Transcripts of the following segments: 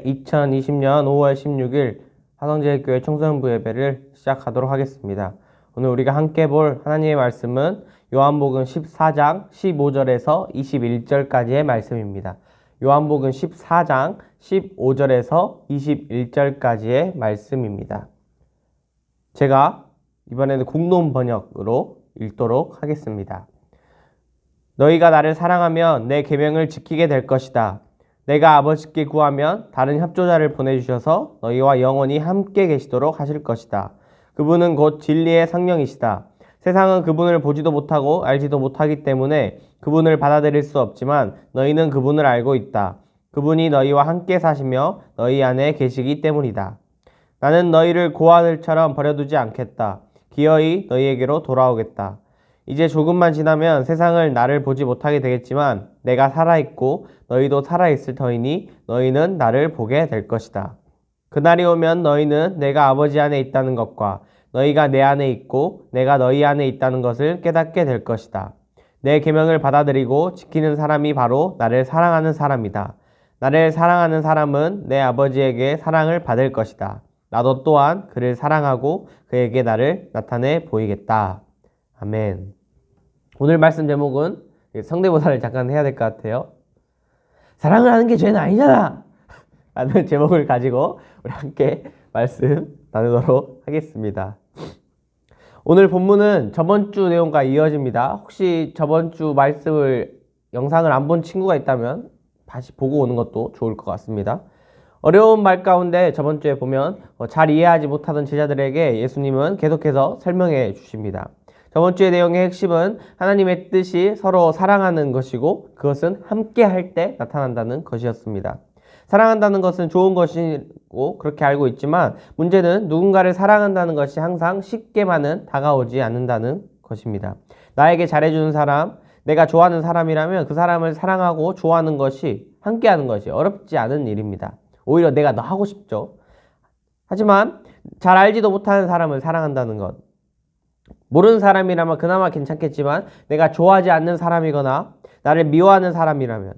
2020년 5월 16일 화성제일교회 청소년부 예배를 시작하도록 하겠습니다. 오늘 우리가 함께 볼 하나님의 말씀은 요한복음 14장 15절에서 21절까지의 말씀입니다. 요한복음 14장 15절에서 21절까지의 말씀입니다. 제가 이번에는 공론 번역으로 읽도록 하겠습니다. 너희가 나를 사랑하면 내 계명을 지키게 될 것이다. 내가 아버지께 구하면 다른 협조자를 보내주셔서 너희와 영원히 함께 계시도록 하실 것이다. 그분은 곧 진리의 성령이시다. 세상은 그분을 보지도 못하고 알지도 못하기 때문에 그분을 받아들일 수 없지만 너희는 그분을 알고 있다. 그분이 너희와 함께 사시며 너희 안에 계시기 때문이다. 나는 너희를 고아들처럼 버려두지 않겠다. 기어이 너희에게로 돌아오겠다. 이제 조금만 지나면 세상을 나를 보지 못하게 되겠지만 내가 살아있고 너희도 살아있을 터이니 너희는 나를 보게 될 것이다. 그날이 오면 너희는 내가 아버지 안에 있다는 것과 너희가 내 안에 있고 내가 너희 안에 있다는 것을 깨닫게 될 것이다. 내 계명을 받아들이고 지키는 사람이 바로 나를 사랑하는 사람이다. 나를 사랑하는 사람은 내 아버지에게 사랑을 받을 것이다. 나도 또한 그를 사랑하고 그에게 나를 나타내 보이겠다. 아멘. 오늘 말씀 제목은 성대모사를 잠깐 해야 될 것 같아요. 사랑을 하는 게 죄는 아니잖아! 라는 제목을 가지고 우리 함께 말씀 나누도록 하겠습니다. 오늘 본문은 저번 주 내용과 이어집니다. 혹시 저번 주 영상을 안 본 친구가 있다면 다시 보고 오는 것도 좋을 것 같습니다. 어려운 말 가운데 저번 주에 보면 잘 이해하지 못하던 제자들에게 예수님은 계속해서 설명해 주십니다. 저번 주의 내용의 핵심은 하나님의 뜻이 서로 사랑하는 것이고 그것은 함께 할 때 나타난다는 것이었습니다. 사랑한다는 것은 좋은 것이고 그렇게 알고 있지만 문제는 누군가를 사랑한다는 것이 항상 쉽게만은 다가오지 않는다는 것입니다. 나에게 잘해주는 사람, 내가 좋아하는 사람이라면 그 사람을 사랑하고 좋아하는 것이 함께하는 것이 어렵지 않은 일입니다. 오히려 내가 더 하고 싶죠. 하지만 잘 알지도 못하는 사람을 사랑한다는 것, 모르는 사람이라면 그나마 괜찮겠지만 내가 좋아하지 않는 사람이거나 나를 미워하는 사람이라면,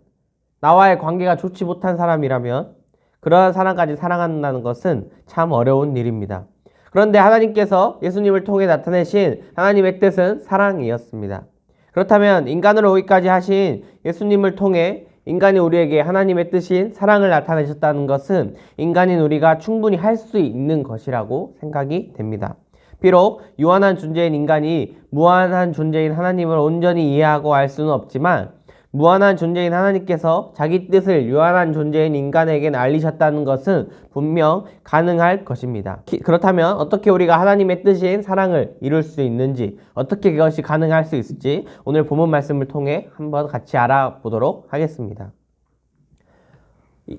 나와의 관계가 좋지 못한 사람이라면 그러한 사람까지 사랑한다는 것은 참 어려운 일입니다. 그런데 하나님께서 예수님을 통해 나타내신 하나님의 뜻은 사랑이었습니다. 그렇다면 인간으로 오기까지 하신 예수님을 통해 인간이 우리에게 하나님의 뜻인 사랑을 나타내셨다는 것은 인간인 우리가 충분히 할 수 있는 것이라고 생각이 됩니다. 비록 유한한 존재인 인간이 무한한 존재인 하나님을 온전히 이해하고 알 수는 없지만 무한한 존재인 하나님께서 자기 뜻을 유한한 존재인 인간에게 알리셨다는 것은 분명 가능할 것입니다. 그렇다면 어떻게 우리가 하나님의 뜻인 사랑을 이룰 수 있는지, 어떻게 그것이 가능할 수 있을지 오늘 본문 말씀을 통해 한번 같이 알아보도록 하겠습니다.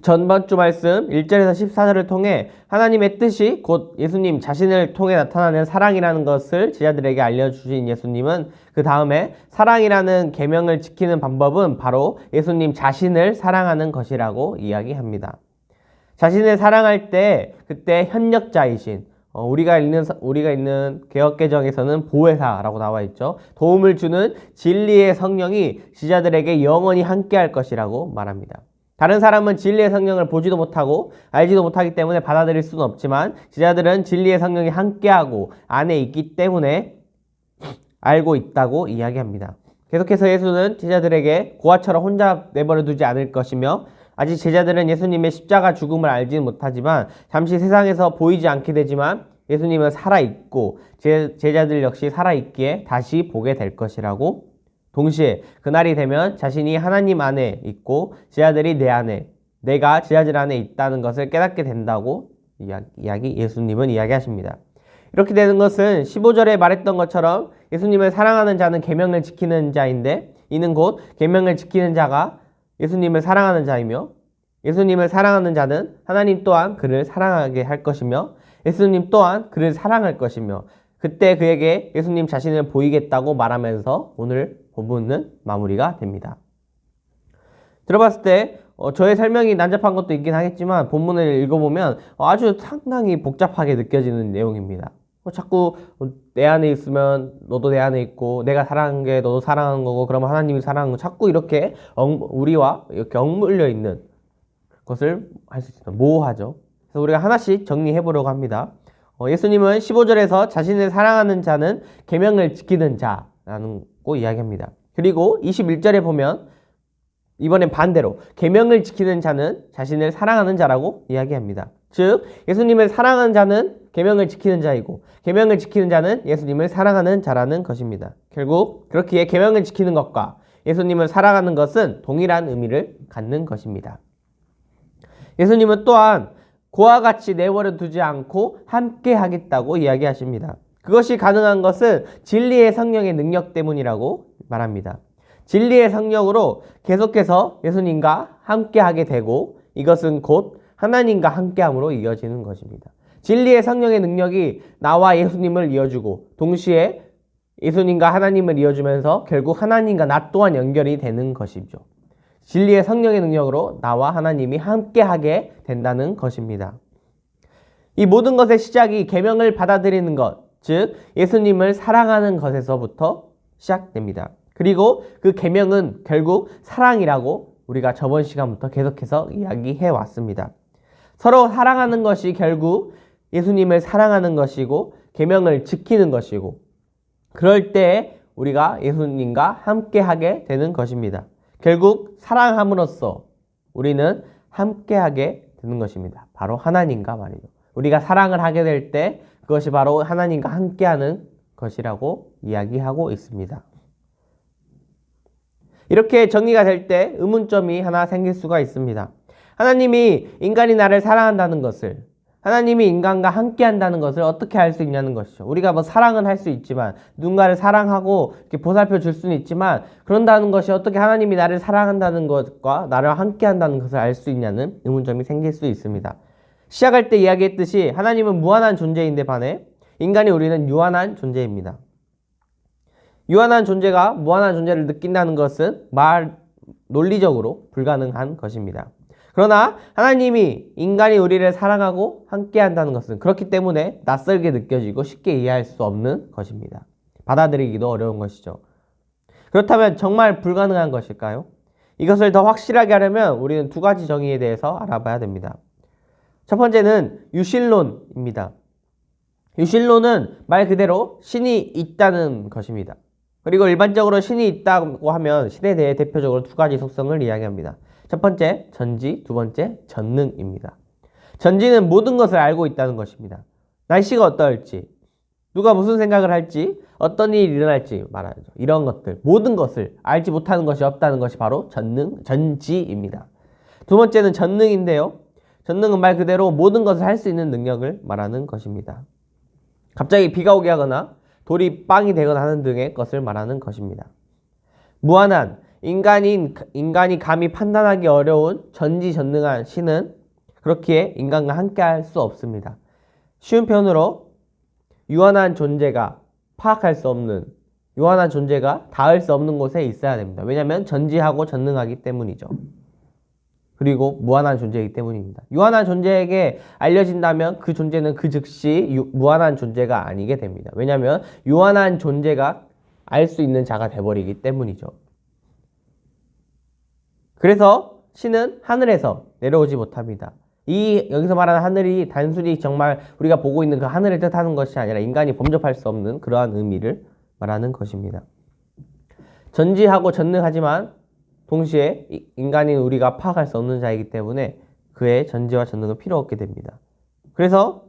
전번 주 말씀 1절에서 14절을 통해 하나님의 뜻이 곧 예수님 자신을 통해 나타나는 사랑이라는 것을 제자들에게 알려주신 예수님은 그 다음에 사랑이라는 계명을 지키는 방법은 바로 예수님 자신을 사랑하는 것이라고 이야기합니다. 자신을 사랑할 때 그때 협력자이신 우리가 읽는 개역개정에서는 보혜사라고 나와 있죠. 도움을 주는 진리의 성령이 제자들에게 영원히 함께할 것이라고 말합니다. 다른 사람은 진리의 성령을 보지도 못하고 알지도 못하기 때문에 받아들일 수는 없지만 제자들은 진리의 성령이 함께하고 안에 있기 때문에 알고 있다고 이야기합니다. 계속해서 예수는 제자들에게 고아처럼 혼자 내버려 두지 않을 것이며 아직 제자들은 예수님의 십자가 죽음을 알지는 못하지만 잠시 세상에서 보이지 않게 되지만 예수님은 살아있고 제자들 역시 살아있기에 다시 보게 될 것이라고, 동시에 그날이 되면 자신이 하나님 안에 있고 제자들이 내 안에, 내가 제자들 안에 있다는 것을 깨닫게 된다고 예수님은 이야기하십니다. 이렇게 되는 것은 15절에 말했던 것처럼 예수님을 사랑하는 자는 계명을 지키는 자인데 이는 곧 계명을 지키는 자가 예수님을 사랑하는 자이며 예수님을 사랑하는 자는 하나님 또한 그를 사랑하게 할 것이며 예수님 또한 그를 사랑할 것이며 그때 그에게 예수님 자신을 보이겠다고 말하면서 오늘 본문은 마무리가 됩니다. 들어봤을 때 저의 설명이 난잡한 것도 있긴 하겠지만 본문을 읽어보면 아주 상당히 복잡하게 느껴지는 내용입니다. 자꾸 내 안에 있으면 너도 내 안에 있고 내가 사랑하는 게 너도 사랑하는 거고 그러면 하나님이 사랑하는 거, 자꾸 이렇게 우리와 이렇게 얽물려 있는 것을 할 수 있습니다. 모호하죠. 그래서 우리가 하나씩 정리해 보려고 합니다. 예수님은 15절에서 자신을 사랑하는 자는 계명을 지키는 자라는 거 이야기합니다. 그리고 21절에 보면 이번엔 반대로 계명을 지키는 자는 자신을 사랑하는 자라고 이야기합니다. 즉 예수님을 사랑하는 자는 계명을 지키는 자이고 계명을 지키는 자는 예수님을 사랑하는 자라는 것입니다. 결국 그렇기에 계명을 지키는 것과 예수님을 사랑하는 것은 동일한 의미를 갖는 것입니다. 예수님은 또한 그와 같이 내버려 두지 않고 함께 하겠다고 이야기하십니다. 그것이 가능한 것은 진리의 성령의 능력 때문이라고 말합니다. 진리의 성령으로 계속해서 예수님과 함께 하게 되고 이것은 곧 하나님과 함께함으로 이어지는 것입니다. 진리의 성령의 능력이 나와 예수님을 이어주고 동시에 예수님과 하나님을 이어주면서 결국 하나님과 나 또한 연결이 되는 것이죠. 진리의 성령의 능력으로 나와 하나님이 함께하게 된다는 것입니다. 이 모든 것의 시작이 계명을 받아들이는 것, 즉 예수님을 사랑하는 것에서부터 시작됩니다. 그리고 그 계명은 결국 사랑이라고 우리가 저번 시간부터 계속해서 이야기해 왔습니다. 서로 사랑하는 것이 결국 예수님을 사랑하는 것이고 계명을 지키는 것이고 그럴 때 우리가 예수님과 함께하게 되는 것입니다. 결국 사랑함으로써 우리는 함께하게 되는 것입니다. 바로 하나님과 말이죠. 우리가 사랑을 하게 될 때 그것이 바로 하나님과 함께하는 것이라고 이야기하고 있습니다. 이렇게 정리가 될 때 의문점이 하나 생길 수가 있습니다. 하나님이 인간이 나를 사랑한다는 것을, 하나님이 인간과 함께 한다는 것을 어떻게 알 수 있냐는 것이죠. 우리가 뭐 사랑은 할 수 있지만 누군가를 사랑하고 이렇게 보살펴 줄 수는 있지만 그런다는 것이 어떻게 하나님이 나를 사랑한다는 것과 나를 함께 한다는 것을 알 수 있냐는 의문점이 생길 수 있습니다. 시작할 때 이야기했듯이 하나님은 무한한 존재인데 반해 인간이 우리는 유한한 존재입니다. 유한한 존재가 무한한 존재를 느낀다는 것은 논리적으로 불가능한 것입니다. 그러나 하나님이 인간이 우리를 사랑하고 함께 한다는 것은 그렇기 때문에 낯설게 느껴지고 쉽게 이해할 수 없는 것입니다. 받아들이기도 어려운 것이죠. 그렇다면 정말 불가능한 것일까요? 이것을 더 확실하게 하려면 우리는 두 가지 정의에 대해서 알아봐야 됩니다. 첫 번째는 유실론입니다. 유실론은 말 그대로 신이 있다는 것입니다. 그리고 일반적으로 신이 있다고 하면 신에 대해 대표적으로 두 가지 속성을 이야기합니다. 첫 번째, 전지, 두 번째, 전능입니다. 전지는 모든 것을 알고 있다는 것입니다. 날씨가 어떨지, 누가 무슨 생각을 할지, 어떤 일이 일어날지 말하죠. 이런 것들, 모든 것을 알지 못하는 것이 없다는 것이 바로 전지입니다. 두 번째는 전능인데요. 전능은 말 그대로 모든 것을 할 수 있는 능력을 말하는 것입니다. 갑자기 비가 오게 하거나 돌이 빵이 되거나 하는 등의 것을 말하는 것입니다. 무한한 인간이 감히 판단하기 어려운 전지전능한 신은 그렇기에 인간과 함께할 수 없습니다. 쉬운 표현으로 유한한 존재가 파악할 수 없는, 유한한 존재가 닿을 수 없는 곳에 있어야 됩니다. 왜냐하면 전지하고 전능하기 때문이죠. 그리고 무한한 존재이기 때문입니다. 유한한 존재에게 알려진다면 그 존재는 그 즉시 무한한 존재가 아니게 됩니다. 왜냐하면 유한한 존재가 알 수 있는 자가 돼버리기 때문이죠. 그래서 신은 하늘에서 내려오지 못합니다. 여기서 말하는 하늘이 단순히 정말 우리가 보고 있는 그 하늘을 뜻하는 것이 아니라 인간이 범접할 수 없는 그러한 의미를 말하는 것입니다. 전지하고 전능하지만 동시에 인간인 우리가 파악할 수 없는 자이기 때문에 그의 전지와 전능은 필요 없게 됩니다. 그래서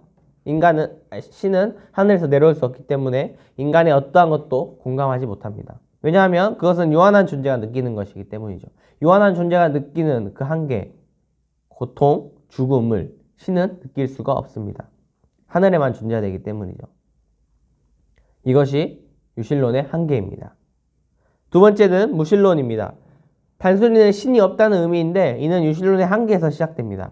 신은 하늘에서 내려올 수 없기 때문에 인간의 어떠한 것도 공감하지 못합니다. 왜냐하면 그것은 유한한 존재가 느끼는 것이기 때문이죠. 유한한 존재가 느끼는 그 한계, 고통, 죽음을 신은 느낄 수가 없습니다. 하늘에만 존재되기 때문이죠. 이것이 유실론의 한계입니다. 두 번째는 무실론입니다. 단순히는 신이 없다는 의미인데 이는 유실론의 한계에서 시작됩니다.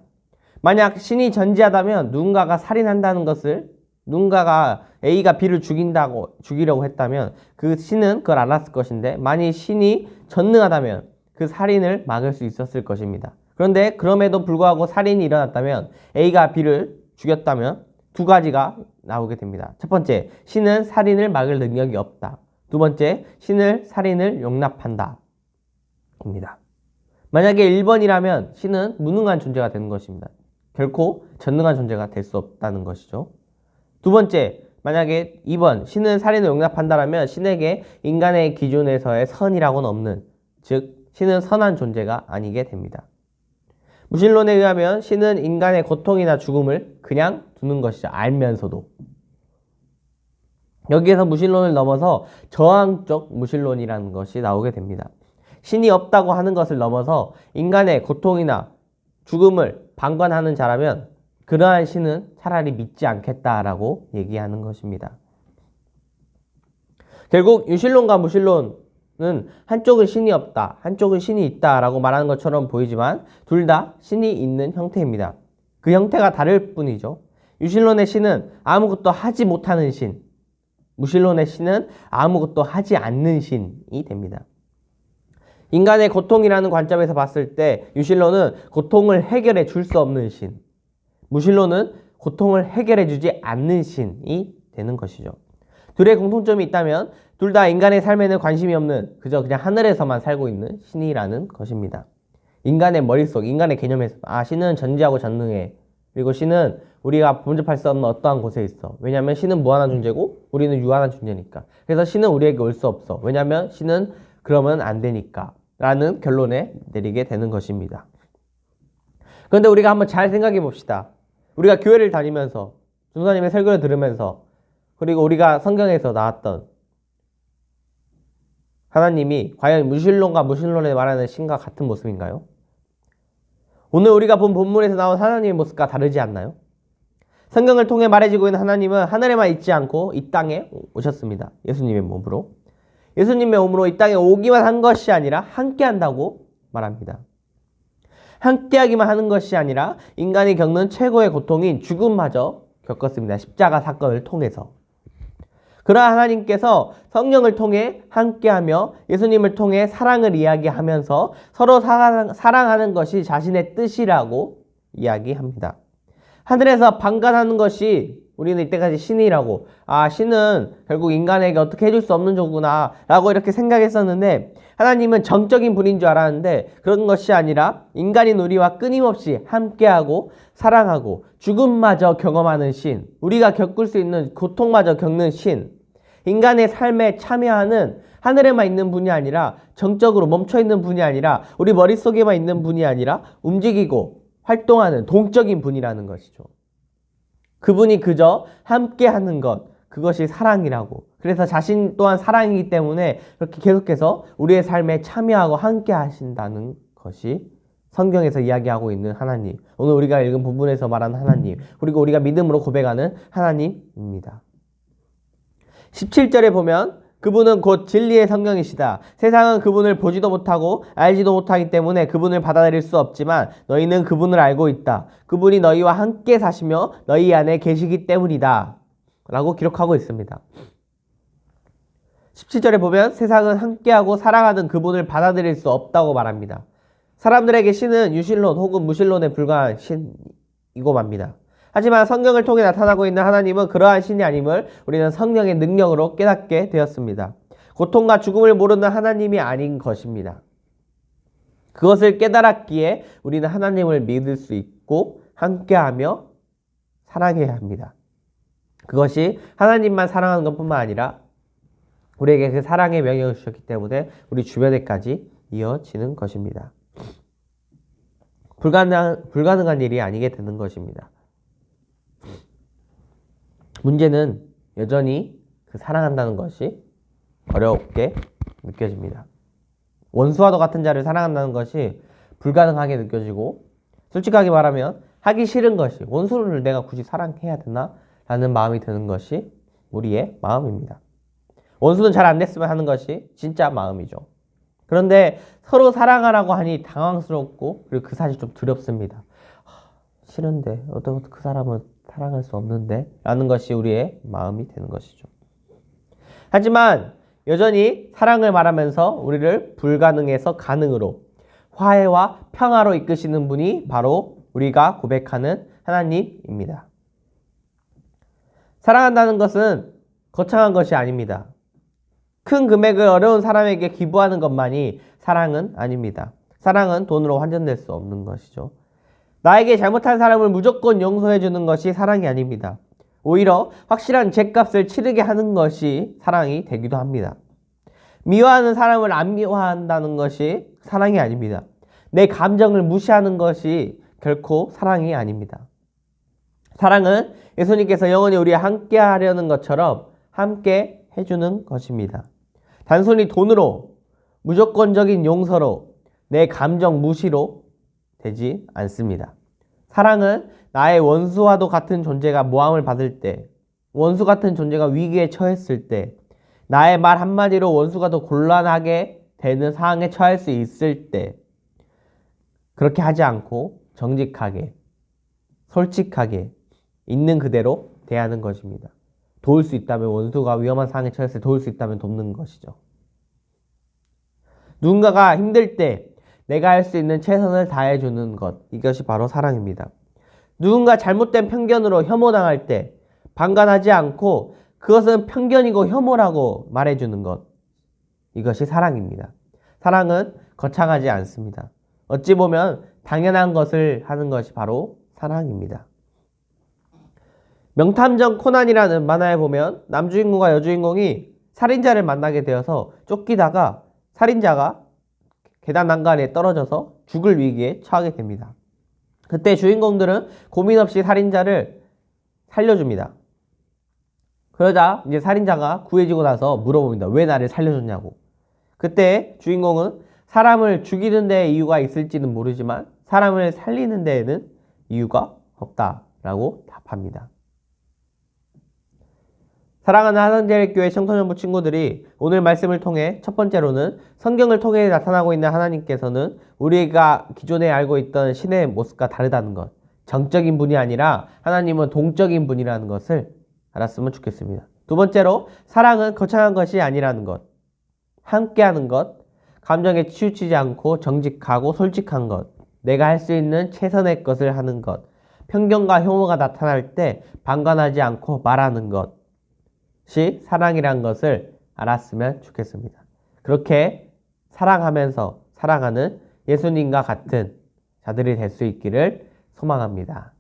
만약 신이 전지하다면 누군가가 살인한다는 것을 누군가가 A가 B를 죽이려고 했다면 그 신은 그걸 알았을 것인데 만일 신이 전능하다면 그 살인을 막을 수 있었을 것입니다. 그런데 그럼에도 불구하고 살인이 일어났다면 A가 B를 죽였다면 두 가지가 나오게 됩니다. 첫 번째, 신은 살인을 막을 능력이 없다. 두 번째, 신을 살인을 용납한다. 입니다. 만약에 1번이라면 신은 무능한 존재가 되는 것입니다. 결코 전능한 존재가 될 수 없다는 것이죠. 두 번째, 만약에 2번 신은 살인을 용납한다라면 신에게 인간의 기준에서의 선이라고는 없는, 즉 신은 선한 존재가 아니게 됩니다. 무신론에 의하면 신은 인간의 고통이나 죽음을 그냥 두는 것이죠. 알면서도. 여기에서 무신론을 넘어서 저항적 무신론이라는 것이 나오게 됩니다. 신이 없다고 하는 것을 넘어서 인간의 고통이나 죽음을 방관하는 자라면 그러한 신은 차라리 믿지 않겠다라고 얘기하는 것입니다. 결국 유신론과 무신론은 한쪽은 신이 없다, 한쪽은 신이 있다라고 말하는 것처럼 보이지만 둘 다 신이 있는 형태입니다. 그 형태가 다를 뿐이죠. 유신론의 신은 아무것도 하지 못하는 신, 무신론의 신은 아무것도 하지 않는 신이 됩니다. 인간의 고통이라는 관점에서 봤을 때 유신론은 고통을 해결해 줄 수 없는 신, 무신론은 고통을 해결해 주지 않는 신이 되는 것이죠. 둘의 공통점이 있다면 둘 다 인간의 삶에는 관심이 없는, 그저 그냥 하늘에서만 살고 있는 신이라는 것입니다. 인간의 머릿속, 인간의 개념에서 신은 전지하고 전능해. 그리고 신은 우리가 범접할 수 없는 어떠한 곳에 있어. 왜냐하면 신은 무한한 존재고 우리는 유한한 존재니까. 그래서 신은 우리에게 올 수 없어. 왜냐하면 신은 그러면 안 되니까 라는 결론에 내리게 되는 것입니다. 그런데 우리가 한번 잘 생각해 봅시다. 우리가 교회를 다니면서 전도사님의 설교를 들으면서 그리고 우리가 성경에서 나왔던 하나님이 과연 무신론과 무신론에 말하는 신과 같은 모습인가요? 오늘 우리가 본 본문에서 나온 하나님의 모습과 다르지 않나요? 성경을 통해 말해지고 있는 하나님은 하늘에만 있지 않고 이 땅에 오셨습니다. 예수님의 몸으로. 예수님의 몸으로 이 땅에 오기만 한 것이 아니라 함께 한다고 말합니다. 함께하기만 하는 것이 아니라 인간이 겪는 최고의 고통인 죽음마저 겪었습니다. 십자가 사건을 통해서. 그러한 하나님께서 성령을 통해 함께하며 예수님을 통해 사랑을 이야기하면서 서로 사랑하는 것이 자신의 뜻이라고 이야기합니다. 하늘에서 방관하는 것이 우리는 이때까지 신이라고, 신은 결국 인간에게 어떻게 해줄 수 없는 조구나 라고 이렇게 생각했었는데 하나님은 정적인 분인 줄 알았는데 그런 것이 아니라 인간인 우리와 끊임없이 함께하고 사랑하고 죽음마저 경험하는 신, 우리가 겪을 수 있는 고통마저 겪는 신, 인간의 삶에 참여하는 하늘에만 있는 분이 아니라 정적으로 멈춰있는 분이 아니라 우리 머릿속에만 있는 분이 아니라 움직이고 활동하는 동적인 분이라는 것이죠. 그분이 그저 함께하는 것, 그것이 사랑이라고. 그래서 자신 또한 사랑이기 때문에 그렇게 계속해서 우리의 삶에 참여하고 함께 하신다는 것이 성경에서 이야기하고 있는 하나님, 오늘 우리가 읽은 부분에서 말하는 하나님, 그리고 우리가 믿음으로 고백하는 하나님입니다. 17절에 보면 그분은 곧 진리의 성령이시다. 세상은 그분을 보지도 못하고 알지도 못하기 때문에 그분을 받아들일 수 없지만 너희는 그분을 알고 있다. 그분이 너희와 함께 사시며 너희 안에 계시기 때문이다. 라고 기록하고 있습니다. 17절에 보면 세상은 함께하고 사랑하는 그분을 받아들일 수 없다고 말합니다. 사람들에게 신은 유신론 혹은 무신론에 불과한 신이고 맙니다. 하지만 성경을 통해 나타나고 있는 하나님은 그러한 신이 아님을 우리는 성령의 능력으로 깨닫게 되었습니다. 고통과 죽음을 모르는 하나님이 아닌 것입니다. 그것을 깨달았기에 우리는 하나님을 믿을 수 있고 함께하며 사랑해야 합니다. 그것이 하나님만 사랑하는 것뿐만 아니라 우리에게 그 사랑의 명령을 주셨기 때문에 우리 주변에까지 이어지는 것입니다. 불가능한 일이 아니게 되는 것입니다. 문제는 여전히 그 사랑한다는 것이 어렵게 느껴집니다. 원수와도 같은 자를 사랑한다는 것이 불가능하게 느껴지고, 솔직하게 말하면 하기 싫은 것이, 원수를 내가 굳이 사랑해야 되나? 라는 마음이 드는 것이 우리의 마음입니다. 원수는 잘 안 됐으면 하는 것이 진짜 마음이죠. 그런데 서로 사랑하라고 하니 당황스럽고, 그리고 그 사실 좀 두렵습니다. 싫은데 어떻게 그 사람은 사랑할 수 없는데? 라는 것이 우리의 마음이 되는 것이죠. 하지만 여전히 사랑을 말하면서 우리를 불가능에서 가능으로, 화해와 평화로 이끄시는 분이 바로 우리가 고백하는 하나님입니다. 사랑한다는 것은 거창한 것이 아닙니다. 큰 금액을 어려운 사람에게 기부하는 것만이 사랑은 아닙니다. 사랑은 돈으로 환전될 수 없는 것이죠. 나에게 잘못한 사람을 무조건 용서해 주는 것이 사랑이 아닙니다. 오히려 확실한 죗값을 치르게 하는 것이 사랑이 되기도 합니다. 미워하는 사람을 안 미워한다는 것이 사랑이 아닙니다. 내 감정을 무시하는 것이 결코 사랑이 아닙니다. 사랑은 예수님께서 영원히 우리와 함께 하려는 것처럼 함께 해주는 것입니다. 단순히 돈으로, 무조건적인 용서로, 내 감정 무시로 되지 않습니다. 사랑은 나의 원수와도 같은 존재가 모함을 받을 때, 원수 같은 존재가 위기에 처했을 때, 나의 말 한마디로 원수가 더 곤란하게 되는 상황에 처할 수 있을 때, 그렇게 하지 않고 정직하게, 솔직하게, 있는 그대로 대하는 것입니다. 도울 수 있다면, 원수가 위험한 상황에 처했을 때 도울 수 있다면 돕는 것이죠. 누군가가 힘들 때 내가 할 수 있는 최선을 다해주는 것, 이것이 바로 사랑입니다. 누군가 잘못된 편견으로 혐오당할 때 방관하지 않고 그것은 편견이고 혐오라고 말해주는 것, 이것이 사랑입니다. 사랑은 거창하지 않습니다. 어찌 보면 당연한 것을 하는 것이 바로 사랑입니다. 명탐정 코난이라는 만화에 보면 남주인공과 여주인공이 살인자를 만나게 되어서 쫓기다가 살인자가 계단 난간에 떨어져서 죽을 위기에 처하게 됩니다. 그때 주인공들은 고민 없이 살인자를 살려줍니다. 그러자 이제 살인자가 구해지고 나서 물어봅니다. 왜 나를 살려줬냐고. 그때 주인공은 사람을 죽이는 데 이유가 있을지는 모르지만 사람을 살리는 데에는 이유가 없다라고 답합니다. 사랑하는 하성제일교회 청소년부 친구들이 오늘 말씀을 통해 첫 번째로는 성경을 통해 나타나고 있는 하나님께서는 우리가 기존에 알고 있던 신의 모습과 다르다는 것, 정적인 분이 아니라 하나님은 동적인 분이라는 것을 알았으면 좋겠습니다. 두 번째로 사랑은 거창한 것이 아니라는 것, 함께하는 것, 감정에 치우치지 않고 정직하고 솔직한 것, 내가 할 수 있는 최선의 것을 하는 것, 편견과 혐오가 나타날 때 방관하지 않고 말하는 것이 사랑이란 것을 알았으면 좋겠습니다. 그렇게 사랑하면서 살아가는 예수님과 같은 자들이 될 수 있기를 소망합니다.